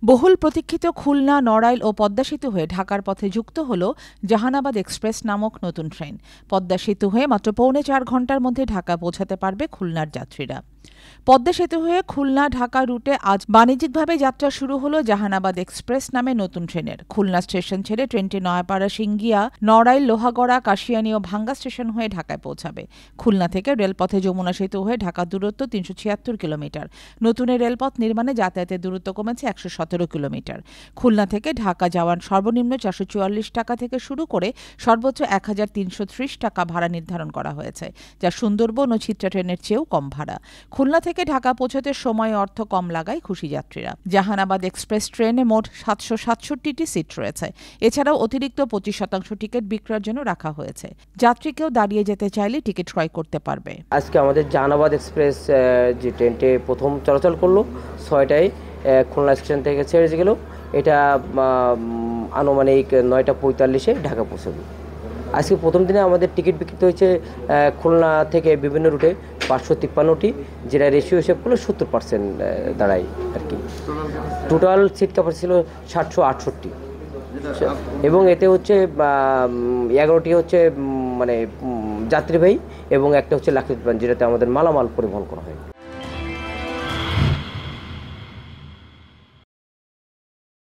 বহুল প্রতীক্ষিত খুলনা, নড়াইল ও পদ্মা সেতু হয়ে ঢাকার পথে যুক্ত হল জাহানাবাদ এক্সপ্রেস নামক নতুন ট্রেন। পদ্মা সেতু হয়ে মাত্র পৌনে ৪ ঘণ্টার মধ্যে ঢাকা পৌঁছাতে পারবে খুলনার যাত্রীরা। পদ্মা সেতু হয়ে খুলনা ঢাকা রুটে আজ বাণিজ্যিকভাবে যাত্রা শুরু হলো জাহানাবাদ এক্সপ্রেস নামে নতুন ট্রেনের। খুলনা স্টেশন ছেড়ে ট্রেনটি নয়াপাড়া, সিঙ্গিয়া, নড়াইল, লোহাগড়া, কাশিয়ানী ও ভাঙ্গা স্টেশন হয়ে ঢাকায় পৌঁছাবে। খুলনা থেকে রেলপথে যমুনা সেতু হয়ে ঢাকার দূরত্ব ৩৭৬ কিলোমিটার। নতুন এই রেলপথ নির্মাণে যাতায়াতের দূরত্ব কমেছে ১১৭ কিলোমিটার। খুলনা থেকে ঢাকা যাওয়ার সর্বনিম্ন ৪৪৪ টাকা থেকে শুরু করে সর্বোচ্চ ১,৩৩০ টাকা ভাড়া নির্ধারণ করা হয়েছে, যা সুন্দরবন ও চিত্রা ট্রেনের চেয়েও কম ভাড়া। খুলনা থেকে ঢাকা পৌঁছতে সময় অর্থ কম লাগায় খুশি যাত্রীরা। জাহানাবাদ এক্সপ্রেস ট্রেনে মোট ৭৬৭টি সিট রয়েছে। এছাড়াও অতিরিক্ত ২৫% টিকিট বিক্রয়ের জন্য রাখা হয়েছে। যাত্রীকেও দাঁড়িয়ে যেতে চাইলে টিকিট ক্রয় করতে পারবে। আজকে আমাদের জাহানাবাদ এক্সপ্রেস যে ট্রেনটি প্রথম চলাচল করলো ৬টায় খুলনা স্টেশন থেকে ছেড়ে গেল। এটা আনুমানিক ৯টা ৪৫-এ ঢাকা পৌঁছবে। আজকে প্রথম দিনে আমাদের টিকিট বিক্রিত হয়েছে খুলনা থেকে বিভিন্ন রুটে ৫৫৩টি, যেটা রেশিও হিসেব করলে ৭০% দাঁড়ায় আর কি। টোটাল সিট ক্যাপাসিটি ছিল ৭৬৮ এবং এতে হচ্ছে ১১টি হচ্ছে মানে যাত্রীবাহী এবং একটা হচ্ছে লাক্ষিত বিমান, যেটাতে আমাদের মালামাল পরিবহন করা হয়।